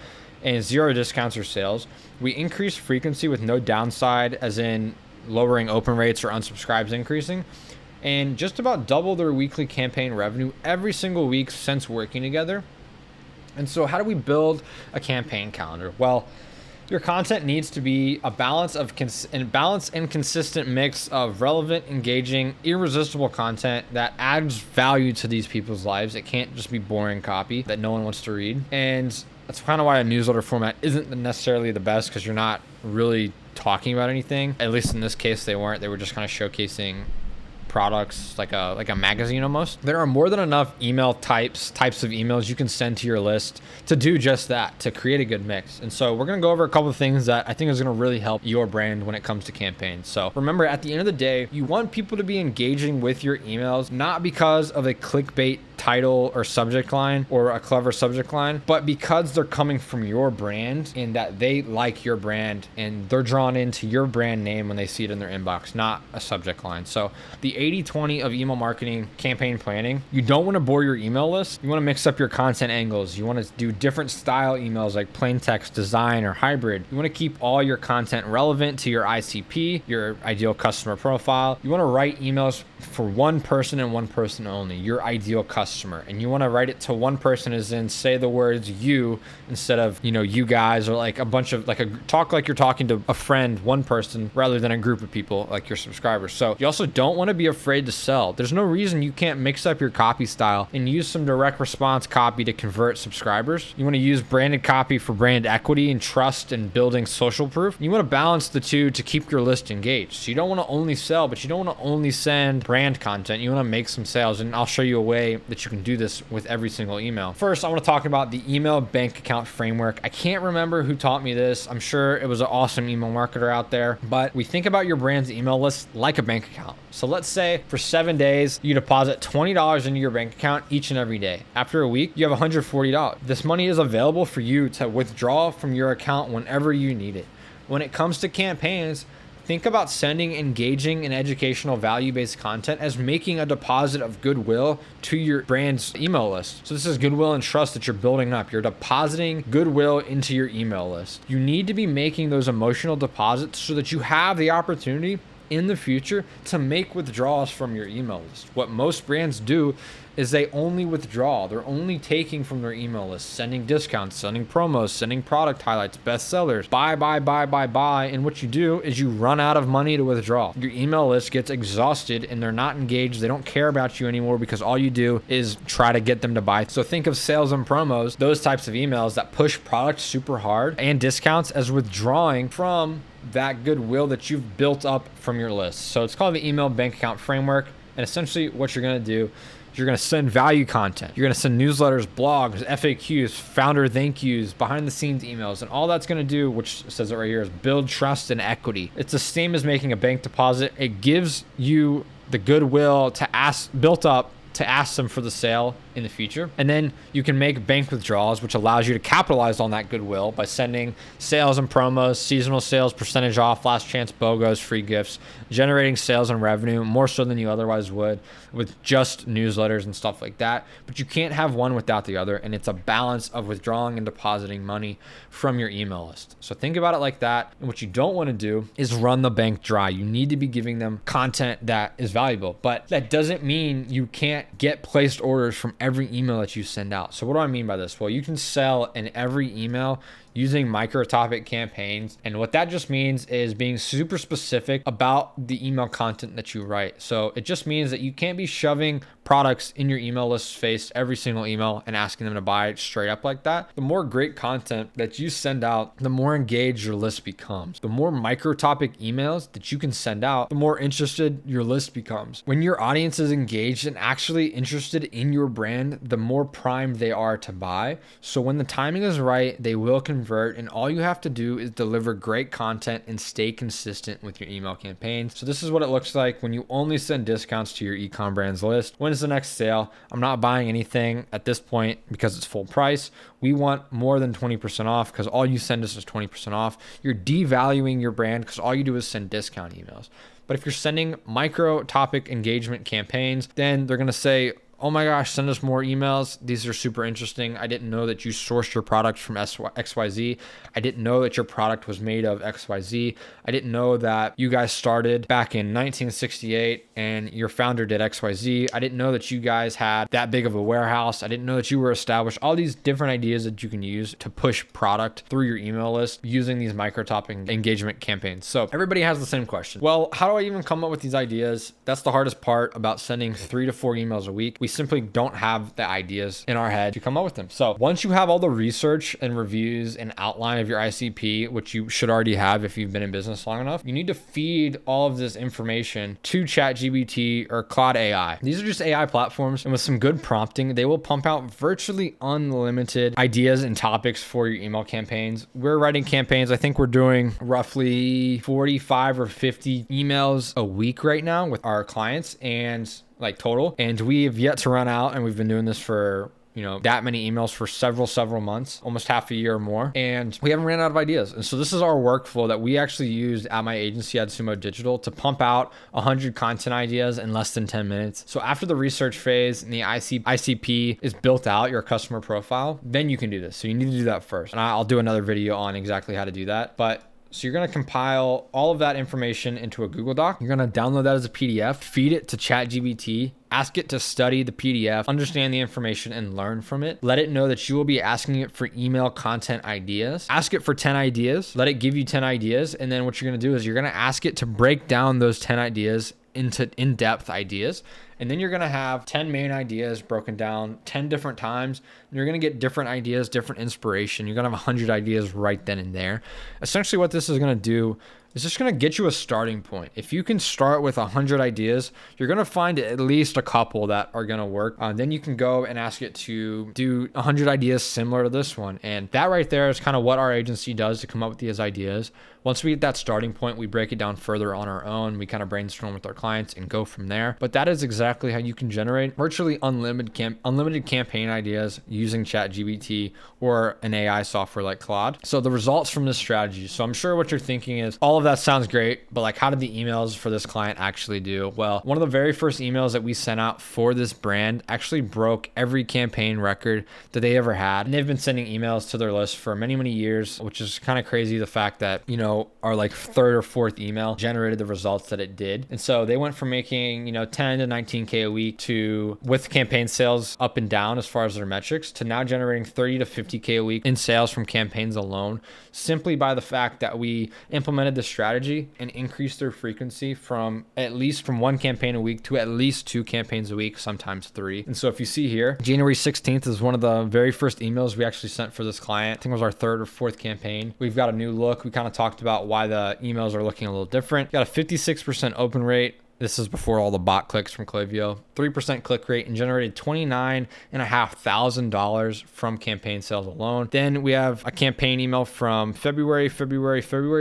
and zero discounts or sales. We increased frequency with no downside, as in lowering open rates or unsubscribes increasing, and just about double their weekly campaign revenue every single week since working together. And so how do we build a campaign calendar? Well, your content needs to be a balance and consistent mix of relevant, engaging, irresistible content that adds value to these people's lives. It can't just be boring copy that no one wants to read. And that's kind of why a newsletter format isn't necessarily the best, because you're not really talking about anything. At least in this case, they weren't. They were just kind of showcasing products like a magazine almost. There are more than enough email types of emails you can send to your list to do just that, to create a good mix. And so we're going to go over a couple of things that I think is going to really help your brand when it comes to campaigns. So remember, at the end of the day, you want people to be engaging with your emails, not because of a clickbait title or subject line or a clever subject line, but because they're coming from your brand and that they like your brand and they're drawn into your brand name when they see it in their inbox, not a subject line. So the 80-20 of email marketing campaign planning, you don't want to bore your email list. You want to mix up your content angles. You want to do different style emails like plain text, design, or hybrid. You want to keep all your content relevant to your ICP, your ideal customer profile. You want to write emails for one person and one person only, your ideal customer. And you want to write it to one person, as in say the words you instead of, you guys, or like a bunch of talk like you're talking to a friend, one person, rather than a group of people like your subscribers. So you also don't want to be afraid to sell. There's no reason you can't mix up your copy style and use some direct response copy to convert subscribers. You want to use branded copy for brand equity and trust and building social proof. You want to balance the two to keep your list engaged. So you don't want to only sell, but you don't want to only send brand content. You want to make some sales, and I'll show you a way that you can do this with every single email. First, I want to talk about the email bank account framework. I can't remember who taught me this. I'm sure it was an awesome email marketer out there, but we think about your brand's email list like a bank account. So let's say for 7 days, you deposit $20 into your bank account each and every day. After a week, you have $140. This money is available for you to withdraw from your account whenever you need it. When it comes to campaigns, Think about sending engaging and educational value-based content as making a deposit of goodwill to your brand's email list. So this is goodwill and trust that you're building up. You're depositing goodwill into your email list. You need to be making those emotional deposits so that you have the opportunity in the future to make withdrawals from your email list. What most brands do is they only withdraw. They're only taking from their email list, sending discounts, sending promos, sending product highlights, bestsellers, buy. And what you do is you run out of money to withdraw. Your email list gets exhausted and they're not engaged. They don't care about you anymore because all you do is try to get them to buy. So think of sales and promos, those types of emails that push products super hard and discounts as withdrawing from that goodwill that you've built up from your list. So it's called the email bank account framework. And essentially what you're going to do is you're going to send value content. You're going to send newsletters, blogs, FAQs, founder thank yous, behind the scenes emails. And all that's going to do, which says it right here, is build trust and equity. It's the same as making a bank deposit. It gives you the goodwill to ask, built up to ask them for the sale in the future. And then you can make bank withdrawals, which allows you to capitalize on that goodwill by sending sales and promos, seasonal sales, percentage off, last chance BOGOs, free gifts, generating sales and revenue more so than you otherwise would with just newsletters and stuff like that. But you can't have one without the other. And it's a balance of withdrawing and depositing money from your email list. So think about it like that. And what you don't want to do is run the bank dry. You need to be giving them content that is valuable, but that doesn't mean you can't get placed orders from every email that you send out. So what do I mean by this? Well, you can sell in every email using micro topic campaigns. And what that just means is being super specific about the email content that you write. So it just means that you can't be shoving products in your email list's face every single email and asking them to buy it straight up like that. The more great content that you send out, the more engaged your list becomes. The more micro topic emails that you can send out, the more interested your list becomes. When your audience is engaged and actually interested in your brand, the more primed they are to buy. So when the timing is right, they will convert, and all you have to do is deliver great content and stay consistent with your email campaigns. So this is what it looks like when you only send discounts to your ecom brands list. When is the next sale? I'm not buying anything at this point because it's full price. We want more than 20% off because all you send us is 20% off. You're devaluing your brand because all you do is send discount emails. But if you're sending micro topic engagement campaigns, then they're going to say, oh my gosh, send us more emails. These are super interesting. I didn't know that you sourced your product from XYZ. I didn't know that your product was made of XYZ. I didn't know that you guys started back in 1968 and your founder did XYZ. I didn't know that you guys had that big of a warehouse. I didn't know that you were established. All these different ideas that you can use to push product through your email list using these micro topic engagement campaigns. So everybody has the same question. Well, how do I even come up with these ideas? That's the hardest part about sending 3 to 4 emails a week. We simply don't have the ideas in our head to come up with them. So once you have all the research and reviews and outline of your ICP, which you should already have if you've been in business long enough, you need to feed all of this information to ChatGPT or Claude AI. These are just AI platforms, and with some good prompting, they will pump out virtually unlimited ideas and topics for your email campaigns. We're writing campaigns. I think we're doing roughly 45 or 50 emails a week right now with our clients, and like total. And we have yet to run out, and we've been doing this for that many emails for several months, almost half a year or more. And we haven't ran out of ideas. And so this is our workflow that we actually used at my agency at Sumo Digital to pump out 100 content ideas in less than 10 minutes. So after the research phase and the ICP is built out, your customer profile, then you can do this. So you need to do that first. And I'll do another video on exactly how to do that. So you're going to compile all of that information into a Google Doc. You're going to download that as a PDF, feed it to ChatGPT, ask it to study the PDF, understand the information, and learn from it. Let it know that you will be asking it for email content ideas. Ask it for 10 ideas. Let it give you 10 ideas. And then what you're going to do is you're going to ask it to break down those 10 ideas into in-depth ideas. And then you're going to have 10 main ideas broken down 10 different times. And you're going to get different ideas, different inspiration. You're going to have 100 ideas right then and there. Essentially what this is going to do is just going to get you a starting point. If you can start with 100 ideas, you're going to find at least a couple that are going to work. Then you can go and ask it to do 100 ideas similar to this one. And that right there is kind of what our agency does to come up with these ideas. Once we get that starting point, we break it down further on our own. We kind of brainstorm with our clients and go from there. But that is exactly exactly how you can generate virtually unlimited campaign ideas using ChatGPT or an AI software like Claude. So the results from this strategy. So I'm sure what you're thinking is, all of that sounds great, but like, how did the emails for this client actually do? Well, one of the very first emails that we sent out for this brand actually broke every campaign record that they ever had. And they've been sending emails to their list for many, many years, which is kind of crazy. The fact that, our like third or fourth email generated the results that it did. And so they went from making, 10 to 19K a week to, with campaign sales up and down as far as their metrics, to now generating 30 to 50K a week in sales from campaigns alone, simply by the fact that we implemented the strategy and increased their frequency from one campaign a week to at least 2 campaigns a week, sometimes 3. And so if you see here, January 16th is one of the very first emails we actually sent for this client. I think it was our 3rd or 4th campaign. We've got a new look. We kind of talked about why the emails are looking a little different. Got a 56% open rate. This is before all the bot clicks from Klaviyo. 3% click rate, and generated $29,500 from campaign sales alone. Then we have a campaign email from February.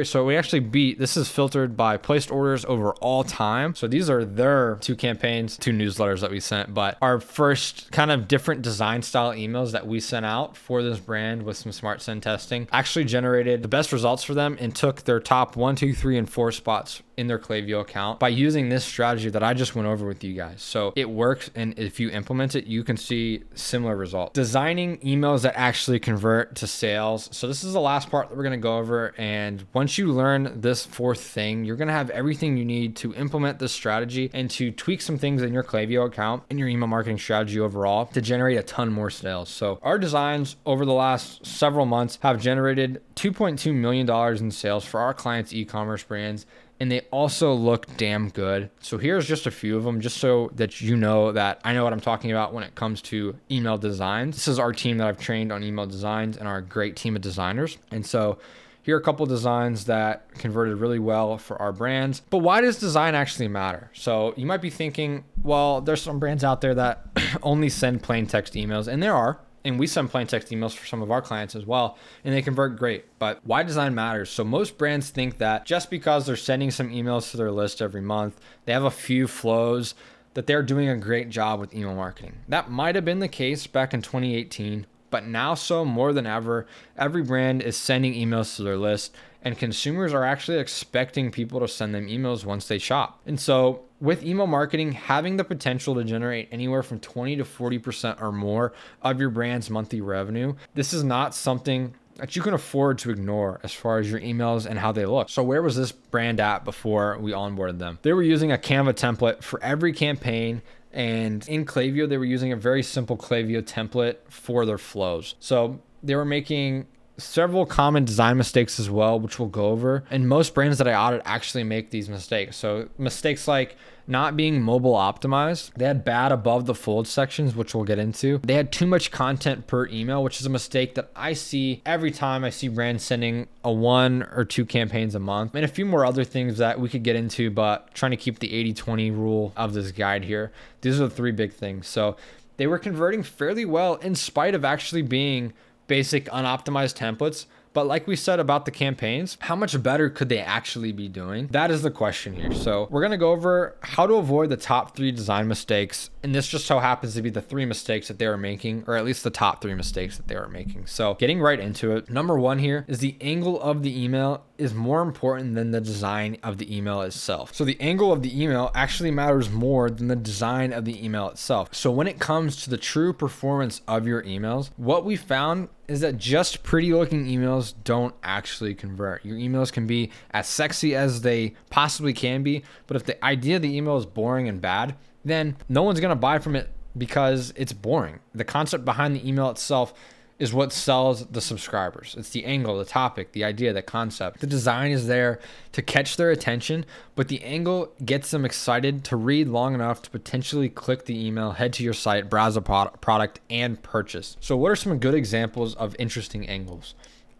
So we actually beat, this is filtered by placed orders over all time. So these are their 2 campaigns, 2 newsletters that we sent, but our first kind of different design style emails that we sent out for this brand with some smart send testing actually generated the best results for them and took their top 1, 2, 3, and 4 spots in their Klaviyo account by using this strategy that I just went over with you guys. So it works, and if you implement it, you can see similar results. Designing emails that actually convert to sales. So this is the last part that we're going to go over, and once you learn this 4th thing, you're going to have everything you need to implement this strategy and to tweak some things in your Klaviyo account and your email marketing strategy overall to generate a ton more sales. So our designs over the last several months have generated $2.2 million in sales for our clients' e-commerce brands, and they also look damn good. So here's just a few of them, just so that you know that I know what I'm talking about when it comes to email designs. This is our team that I've trained on email designs and our great team of designers. And so here are a couple designs that converted really well for our brands. But why does design actually matter? So you might be thinking, well, there's some brands out there that only send plain text emails, and there are. And we send plain text emails for some of our clients as well, and they convert great. But why design matters? So most brands think that just because they're sending some emails to their list every month, they have a few flows, that they're doing a great job with email marketing. That might have been the case back in 2018, but now so more than ever, every brand is sending emails to their list, and consumers are actually expecting people to send them emails once they shop. And so with email marketing having the potential to generate anywhere from 20 to 40% or more of your brand's monthly revenue, this is not something that you can afford to ignore as far as your emails and how they look. So where was this brand at before we onboarded them? They were using a Canva template for every campaign, and in Klaviyo, they were using a very simple Klaviyo template for their flows. So they were making several common design mistakes as well, which we'll go over. And most brands that I audit actually make these mistakes. So mistakes like not being mobile optimized. They had bad above the fold sections, which we'll get into. They had too much content per email, which is a mistake that I see every time I see brands sending a 1 or 2 campaigns a month, and a few more other things that we could get into, but trying to keep the 80-20 rule of this guide here. These are the 3 big things. So they were converting fairly well in spite of actually being basic unoptimized templates. But like we said about the campaigns, how much better could they actually be doing? That is the question here. So we're going to go over how to avoid the top 3 design mistakes. And this just so happens to be the 3 mistakes that they were making, or at least the top 3 mistakes that they were making. So getting right into it. Number 1 here is the angle of the email is more important than the design of the email itself. So the angle of the email actually matters more than the design of the email itself. So when it comes to the true performance of your emails, what we found is that just pretty looking emails don't actually convert. Your emails can be as sexy as they possibly can be, but if the idea of the email is boring and bad, then no one's gonna buy from it because it's boring. The concept behind the email itself is what sells the subscribers. It's the angle, the topic, the idea, the concept. The design is there to catch their attention, but the angle gets them excited to read long enough to potentially click the email, head to your site, browse a product, and purchase. So what are some good examples of interesting angles?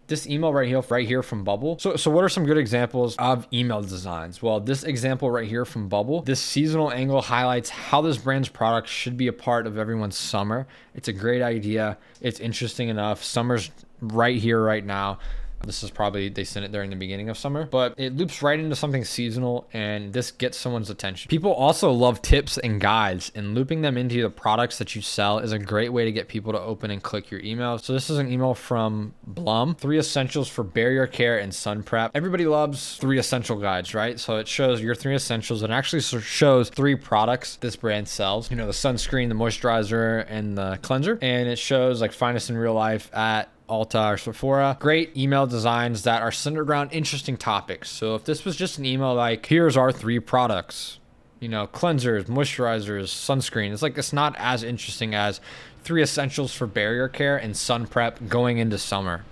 This email right here from Bubble. So what are some good examples of email designs? Well, this example right here from Bubble, this seasonal angle highlights how this brand's product should be a part of everyone's summer. It's a great idea. It's interesting enough. Summer's right here, right now. This is probably, they sent it during the beginning of summer, but it loops right into something seasonal, and this gets someone's attention. People also love tips and guides, and looping them into the products that you sell is a great way to get people to open and click your email. So this is an email from Blum, 3 essentials for barrier care and sun prep. Everybody loves 3 essential guides, right? So it shows your 3 essentials, and actually shows 3 products this brand sells. You know, the sunscreen, the moisturizer, and the cleanser. And it shows like finest in real life at Ulta or Sephora. Great email designs that are centered around interesting topics. So if this was just an email like, here's our 3 products, you know, cleansers, moisturizers, sunscreen, it's not as interesting as 3 essentials for barrier care and sun prep going into summer.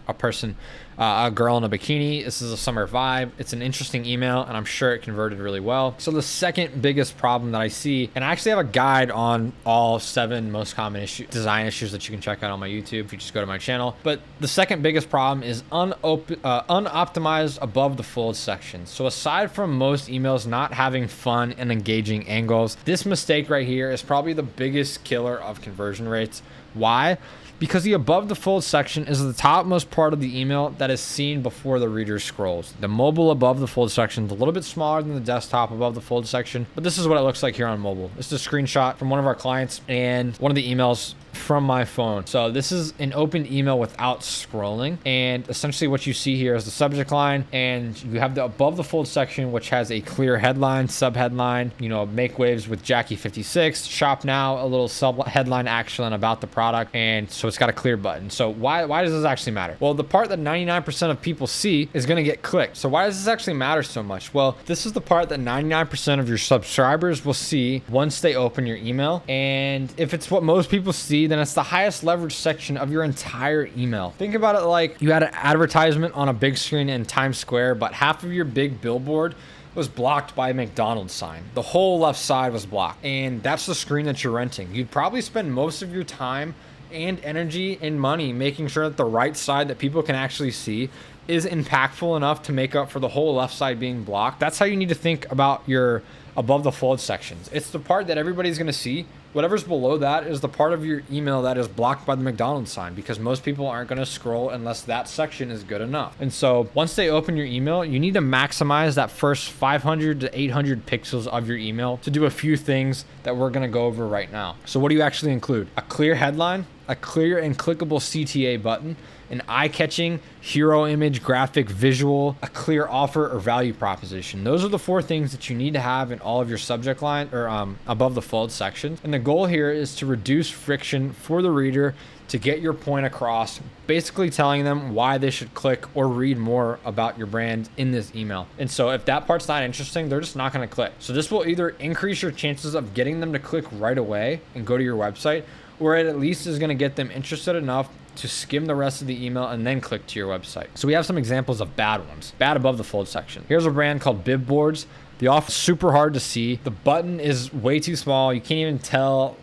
A girl in a bikini. This is a summer vibe. It's an interesting email, and I'm sure it converted really well. So the second biggest problem that I see, and I actually have a guide on all 7 most common design issues that you can check out on my YouTube if you just go to my channel. But the second biggest problem is unoptimized above the fold section. So aside from most emails not having fun and engaging angles, this mistake right here is probably the biggest killer of conversion rates. Why? Because the above the fold section is the topmost part of the email that is seen before the reader scrolls. The mobile above the fold section is a little bit smaller than the desktop above the fold section, but this is what it looks like here on mobile. This is a screenshot from one of our clients and one of the emails from my phone. So this is an open email without scrolling, and essentially what you see here is the subject line, and you have the above the fold section, which has a clear headline, sub headline, you know, make waves with Jackie 56, shop now, a little sub headline action about the product, and so it's got a clear button. So why does this actually matter? Well, the part that 99% of people see is going to get clicked. So why does this actually matter so much? Well, this is the part that 99% of your subscribers will see once they open your email, and if it's what most people see, then it's the highest leverage section of your entire email. Think about it like you had an advertisement on a big screen in Times Square, but half of your big billboard was blocked by a McDonald's sign. The whole left side was blocked, and that's the screen that you're renting. You'd probably spend most of your time and energy and money making sure that the right side that people can actually see is impactful enough to make up for the whole left side being blocked. That's how you need to think about your above the fold sections. It's the part that everybody's going to see. Whatever's below that is the part of your email that is blocked by the McDonald's sign, because most people aren't going to scroll unless that section is good enough. And so once they open your email, you need to maximize that first 500 to 800 pixels of your email to do a few things that we're going to go over right now. So what do you actually include? A clear headline, a clear and clickable CTA button, an eye-catching hero image, graphic, visual, a clear offer or value proposition. Those are the 4 things that you need to have in all of your subject line or above the fold sections. And the goal here is to reduce friction for the reader to get your point across, basically telling them why they should click or read more about your brand in this email. And so if that part's not interesting, they're just not going to click. So this will either increase your chances of getting them to click right away and go to your website, or it at least is going to get them interested enough to skim the rest of the email and then click to your website. So we have some examples of bad ones. Bad above the fold section. Here's a brand called Bib Boards. The offer is super hard to see. The button is way too small. You can't even tell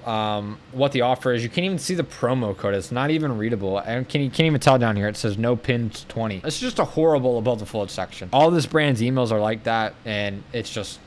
what the offer is. You can't even see the promo code. It's not even readable. And you can't even tell down here. It says no pins 20. It's just a horrible above the fold section. All this brand's emails are like that, and it's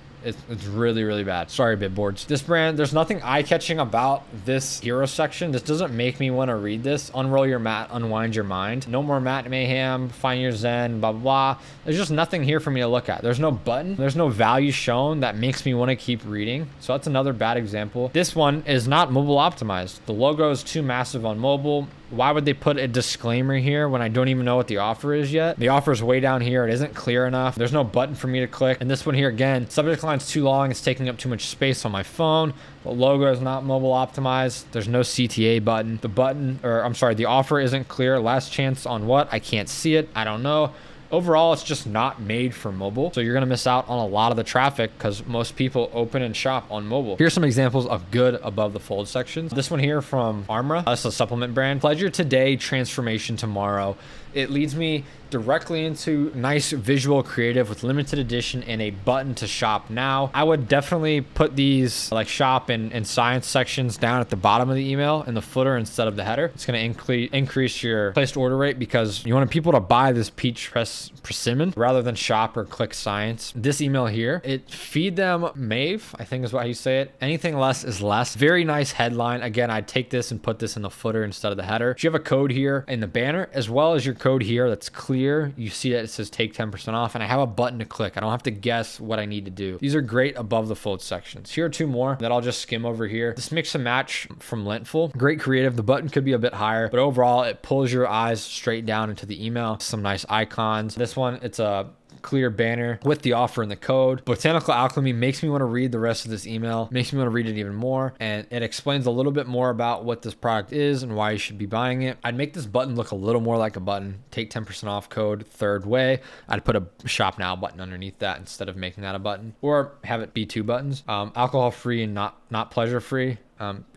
really, really bad. Sorry, Bib Boards. This brand, there's nothing eye-catching about this hero section. This doesn't make me want to read this. Unroll your mat, unwind your mind. No more mat mayhem, find your zen, blah, blah, blah. There's just nothing here for me to look at. There's no button. There's no value shown that makes me want to keep reading. So that's another bad example. This one is not mobile optimized. The logo is too massive on mobile. Why would they put a disclaimer here when I don't even know what the offer is yet? The offer is way down here. It isn't clear enough. There's no button for me to click. And this one here, again, subject line's too long. It's taking up too much space on my phone. The logo is not mobile optimized. There's no CTA button. The offer isn't clear. Last chance on what? I can't see it. I don't know. Overall, it's just not made for mobile. So you're going to miss out on a lot of the traffic because most people open and shop on mobile. Here's some examples of good above the fold sections. This one here from Armra. That's a supplement brand. Pleasure today, transformation tomorrow. It leads me directly into nice visual creative with limited edition and a button to shop now. I would definitely put these like shop and science sections down at the bottom of the email in the footer instead of the header. It's going to increase your placed order rate because you want people to buy this peach persimmon rather than shop or click science. This email here, it feed them Mave, I think is how you say it. Anything less is less. Very nice headline. Again, I'd take this and put this in the footer instead of the header. You have a code here in the banner as well as your code here that's clear. You see that it says take 10% off, and I have a button to click. I don't have to guess what I need to do. These are great above the fold sections. Here are two more that I'll just skim over here. This mix and match from Lintful. Great creative. The button could be a bit higher, but overall it pulls your eyes straight down into the email. Some nice icons. This one, it's a clear banner with the offer and the code. Botanical Alchemy makes me want to read the rest of this email, makes me want to read it even more, and it explains a little bit more about what this product is and why you should be buying it. I'd make this button look a little more like a button. Take 10% off code third way. I'd put a shop now button underneath that instead of making that a button, or have it be two buttons. Alcohol free and not pleasure free.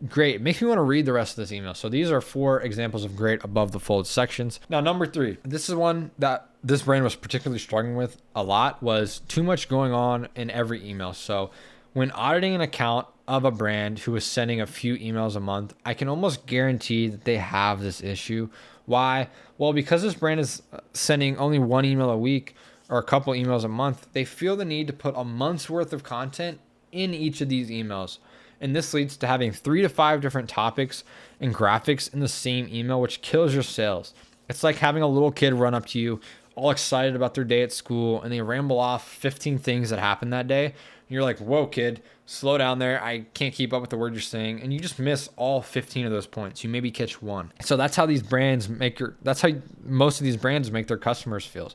Great. It makes me want to read the rest of this email. So these are 4 examples of great above the fold sections. Now, number 3, this is one that this brand was particularly struggling with a lot, was too much going on in every email. So when auditing an account of a brand who is sending a few emails a month, I can almost guarantee that they have this issue. Why? Well, because this brand is sending only 1 email a week or a couple emails a month, they feel the need to put a month's worth of content in each of these emails. And this leads to having 3 to 5 different topics and graphics in the same email, which kills your sales. It's like having a little kid run up to you all excited about their day at school, and they ramble off 15 things that happened that day. And you're like, whoa, kid, slow down there. I can't keep up with the word you're saying. And you just miss all 15 of those points. You maybe catch 1. So that's how that's how most of these brands make their customers feel.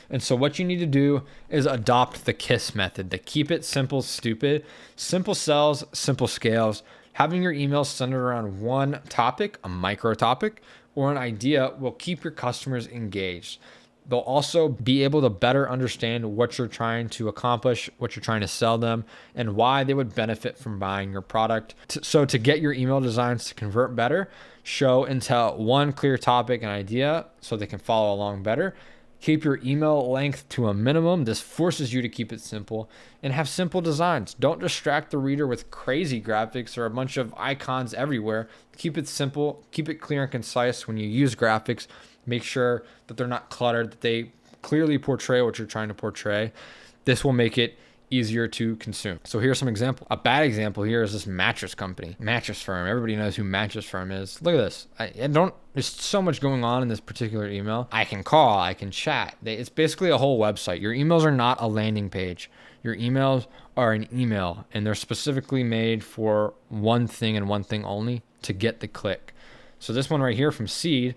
And so what you need to do is adopt the KISS method, the keep it simple, stupid. Simple sells, simple scales. Having your emails centered around one topic, a micro topic, or an idea will keep your customers engaged. They'll also be able to better understand what you're trying to accomplish, what you're trying to sell them, and why they would benefit from buying your product. So to get your email designs to convert better, show and tell one clear topic and idea so they can follow along better. Keep your email length to a minimum. This forces you to keep it simple and have simple designs. Don't distract the reader with crazy graphics or a bunch of icons everywhere. Keep it simple, keep it clear and concise when you use graphics. Make sure that they're not cluttered, that they clearly portray what you're trying to portray. This will make it easier to consume. So here's some example. A bad example here is this mattress company, Mattress Firm. Everybody knows who Mattress Firm is. Look at this. There's so much going on in this particular email. I can call, I can chat. It's basically a whole website. Your emails are not a landing page. Your emails are an email, and they're specifically made for one thing and one thing only, to get the click. So this one right here from Seed,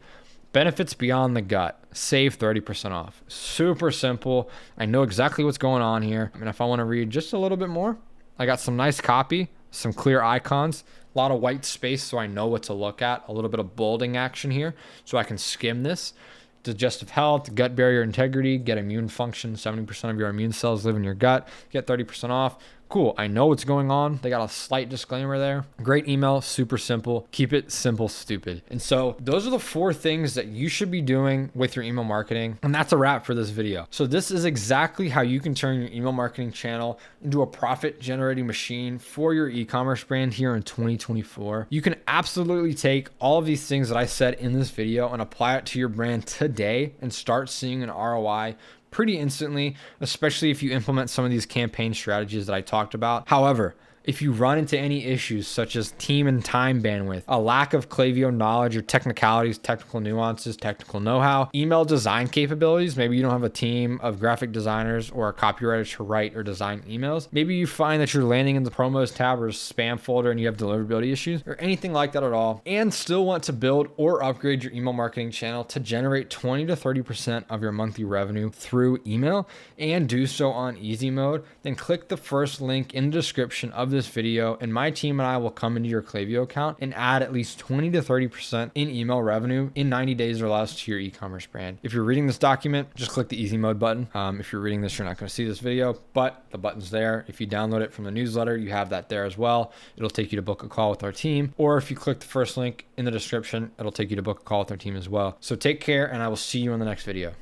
benefits beyond the gut, save 30% off. Super simple. I know exactly what's going on here. I mean, if I want to read just a little bit more, I got some nice copy, some clear icons, a lot of white space so I know what to look at, a little bit of bolding action here so I can skim this. Digestive health, gut barrier integrity, get immune function. 70% of your immune cells live in your gut. Get 30% off. Cool. I know what's going on. They got a slight disclaimer there. Great email. Super simple. Keep it simple, stupid. And so those are the 4 things that you should be doing with your email marketing. And that's a wrap for this video. So this is exactly how you can turn your email marketing channel into a profit generating machine for your e-commerce brand here in 2024. You can absolutely take all of these things that I said in this video and apply it to your brand today and start seeing an ROI pretty instantly, especially if you implement some of these campaign strategies that I talked about. However, if you run into any issues such as team and time bandwidth, a lack of Klaviyo knowledge or technicalities, technical nuances, technical know-how, email design capabilities, maybe you don't have a team of graphic designers or a copywriter to write or design emails. Maybe you find that you're landing in the promos tab or spam folder and you have deliverability issues or anything like that at all, and still want to build or upgrade your email marketing channel to generate 20 to 30% of your monthly revenue through email and do so on easy mode, then click the first link in the description of this video and my team and I will come into your Klaviyo account and add at least 20 to 30% in email revenue in 90 days or less to your e-commerce brand. If you're reading this document, just click the easy mode button. If you're reading this, you're not going to see this video, but the button's there. If you download it from the newsletter, you have that there as well. It'll take you to book a call with our team, or if you click the first link in the description, it'll take you to book a call with our team as well. So take care, and I will see you in the next video.